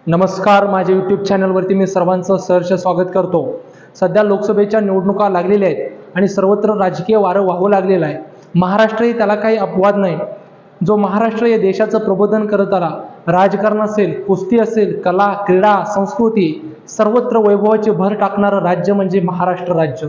नमस्कार, माझ्या यूट्यूब चॅनलवरती मी सर्वांचं सहर्ष स्वागत करतो। सध्या लोकसभेच्या निवडणुका लागलेल्या आहेत आणि सर्वत्र राजकीय वारं वाहू लागलेलं आहे। महाराष्ट्रही त्याला काही अपवाद नाही। जो महाराष्ट्र या देशाचं प्रबोधन करत आला, राजकारण असेल, कुस्ती असेल, कला, क्रीडा, संस्कृती सर्वत्र वैभवाची भर टाकणारं राज्य म्हणजे महाराष्ट्र राज्य।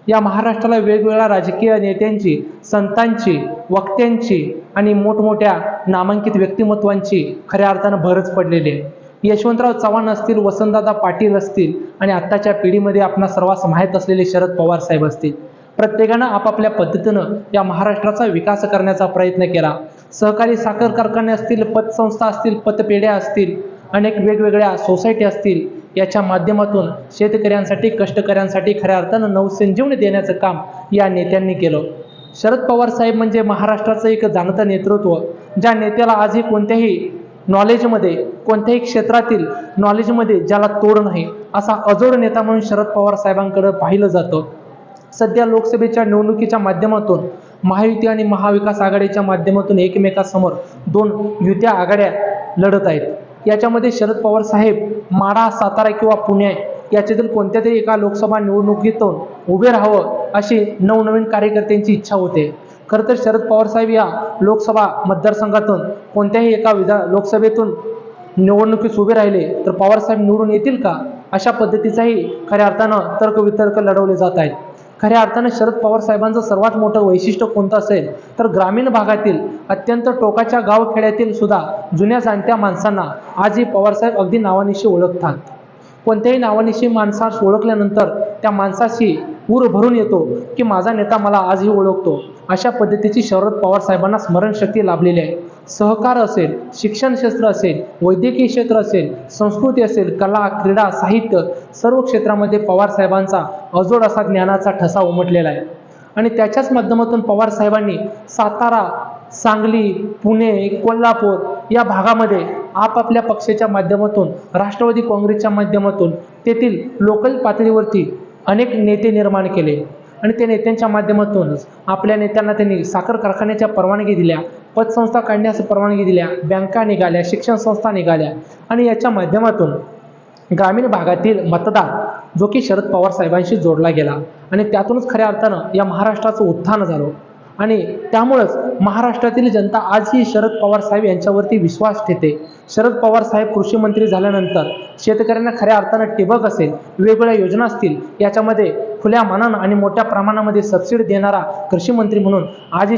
या महाराष्ट्राला वेगवेगळ्या राजकीय नेत्यांची, संतांची, वक्त्यांची आणि मोठमोठ्या नामांकित व्यक्तिमत्वांची खऱ्या अर्थानं भरच पडलेली आहे। यशवंतराव चव्हाण असतील, वसंतदादा पाटील असतील आणि आत्ताच्या पिढीमध्ये आपणा सर्वांस माहीत असलेले शरद पवार साहेब असतील, प्रत्येकानं आपापल्या पद्धतीनं या महाराष्ट्राचा विकास करण्याचा प्रयत्न केला। सहकारी साखर कारखाने असतील, पतसंस्था असतील, पतपेढ्या असतील, अनेक वेगवेगळ्या सोसायटी असतील, याच्या माध्यमातून शेतकऱ्यांसाठी, कष्टकऱ्यांसाठी खऱ्या अर्थानं नवसंजीवनी देण्याचं काम या नेत्यांनी केलं। शरद पवार साहेब म्हणजे महाराष्ट्राचं एक जाणतं नेतृत्व, ज्या नेत्याला आजही कोणत्याही नॉलेजमध्ये, कोणत्याही क्षेत्रातील नॉलेजमध्ये ज्याला तोड नाही, असा अजोड नेता म्हणून शरद पवार साहेबांकडे पाहिलं जातं। सध्या लोकसभेच्या निवडणुकीच्या माध्यमातून महायुती आणि महाविकास आघाडीच्या माध्यमातून एकमेकांसमोर दोन युत्या आघाड्या लढत आहेत। याच्यामध्ये शरद पवार साहेब माढा, सातारा किंवा पुणे याच्यातील कोणत्या तरी एका लोकसभा निवडणुकीतून उभे राहावं अशी नवनवीन कार्यकर्त्यांची इच्छा होते। खरं तर शरद पवार साहेब या लोकसभा मतदारसंघातून कोणत्याही एका लोकसभेतून निवडणुकीस उभे राहिले तर पवार साहेब निवडून येतील का, अशा पद्धतीचाही खऱ्या अर्थानं तर्कवितर्क लढवले जात आहेत। खऱ्या अर्थानं शरद पवार साहेबांचं सर्वात मोठं वैशिष्ट्य कोणतं असेल तर ग्रामीण भागातील अत्यंत टोकाच्या गावखेड्यातील सुद्धा जुन्या जाणत्या माणसांना आजही पवारसाहेब अगदी नावानिशी ओळखतात। कोणत्याही नावानिशी माणसास ओळखल्यानंतर त्या माणसाशी ऊर भरून येतो की माझा नेता मला आजही ओळखतो। अशा पद्धतीची शरद पवार साहेबांना स्मरणशक्ती लाभलेली आहे। सहकार असेल, शिक्षण क्षेत्र असेल, वैद्यकीय क्षेत्र असेल, संस्कृती असेल, कला, क्रीडा, साहित्य सर्व क्षेत्रामध्ये पवार साहेबांचा अजोड असा ज्ञानाचा ठसा उमटलेला आहे। आणि त्याच्याच माध्यमातून पवार साहेबांनी सातारा, सांगली, पुणे, कोल्हापूर या भागामध्ये आपापल्या पक्षाच्या माध्यमातून, राष्ट्रवादी काँग्रेसच्या माध्यमातून तेथील लोकल पातळीवरती अनेक नेते निर्माण केले आणि त्या नेत्यांच्या माध्यमातूनच आपल्या नेत्यांना त्यांनी साखर कारखान्याच्या परवानगी दिल्या, पतसंस्था काढण्यास परवानगी दिल्या, बँका निघाल्या, शिक्षण संस्था निघाल्या आणि याच्या माध्यमातून ग्रामीण भागातील मतदार जो की शरद पवार साहेबांशी जोडला गेला आणि त्यातूनच खऱ्या अर्थानं या महाराष्ट्राचं उत्थान झालं। आणि त्यामुळेच महाराष्ट्रातील जनता आजही शरद पवार साहेब यांच्यावरती विश्वास ठेवते। शरद पवार साहेब कृषी मंत्री झाल्यानंतर शेतकऱ्यांना खऱ्या अर्थानं ठिबक असेल, वेगवेगळ्या योजना असतील, याच्यामध्ये खुल्या मनानं आणि मोठ्या प्रमाणामध्ये सबसिडी देणारा कृषी मंत्री म्हणून आजही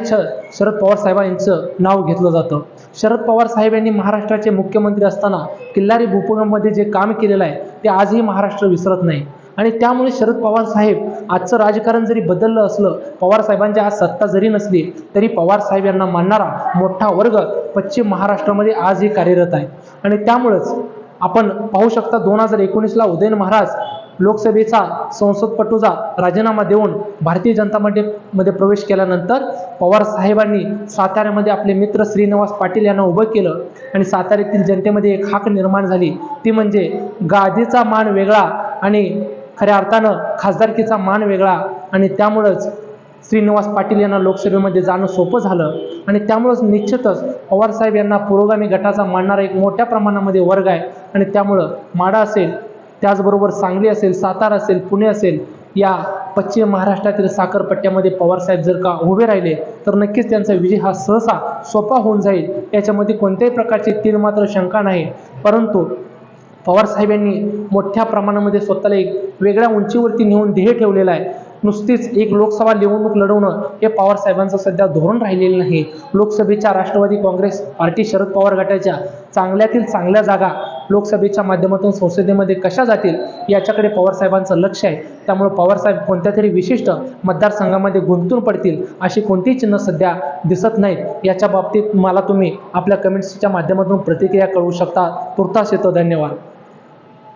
शरद पवार साहेबांचं नाव घेतलं जातं। शरद पवार साहेब यांनी महाराष्ट्राचे मुख्यमंत्री असताना किल्लारी भूपगमध्ये जे काम केलेलं आहे ते आजही महाराष्ट्र विसरत नाही आणि त्यामुळे शरद पवार साहेब आजचं राजकारण जरी बदललं असलं, पवार साहेबांची आज सत्ता जरी नसली तरी पवार साहेब यांना मानणारा मोठा वर्ग पश्चिम महाराष्ट्रामध्ये आजही कार्यरत आहे। आणि त्यामुळेच आपण पाहू शकता 2019ला उदयन महाराज लोकसभेचा संसदपटूचा राजीनामा देऊन भारतीय जनता मध्ये प्रवेश केल्यानंतर पवार साहेबांनी साताऱ्यामध्ये आपले मित्र श्रीनिवास पाटील यांना उभं केलं आणि साताऱ्यातील जनतेमध्ये एक हाक निर्माण झाली, ती म्हणजे गादीचा मान वेगळा आणि खऱ्या अर्थानं खासदारकीचा मान वेगळा। आणि त्यामुळंच श्रीनिवास पाटील यांना लोकसभेमध्ये जाणं सोपं झालं आणि त्यामुळंच निश्चितच पवार साहेब यांना पुरोगामी गटाचा मानणारा एक मोठ्या प्रमाणामध्ये वर्ग आहे। आणि त्यामुळं माढा असेल, त्याचबरोबर सांगली असेल, सातारा असेल, पुणे असेल, या पश्चिम महाराष्ट्रातील साखरपट्ट्यामध्ये पवारसाहेब जर का उभे राहिले तर नक्कीच त्यांचा विजय हा सहसा सोपा होऊन जाईल, याच्यामध्ये कोणत्याही प्रकारची तीळ मात्र शंका नाही। परंतु पवारसाहेब यांनी मोठ्या प्रमाणामध्ये स्वतःला एक वेगळ्या उंचीवरती नेऊन ध्येय ठेवलेलं आहे। नुसतीच एक लोकसभा निवडणूक लढवणं हे पवार साहेबांचं सध्या धोरण राहिलेलं नाही। लोकसभेच्या राष्ट्रवादी काँग्रेस पार्टी शरद पवार गटाच्या चांगल्यातील चांगल्या जागा लोकसभेच्या माध्यमातून संसदेमध्ये कशा जातील याच्याकडे पवार साहेबांचं लक्ष आहे। त्यामुळे पवार साहेब कोणत्या तरी विशिष्ट मतदारसंघामध्ये गुंतून पडतील अशी कोणतीही चिन्ह सध्या दिसत नाहीत। याच्या बाबतीत मला तुम्ही आपल्या कमेंट्सच्या माध्यमातून प्रतिक्रिया कळवू शकता। तुर्तास येतो, धन्यवाद।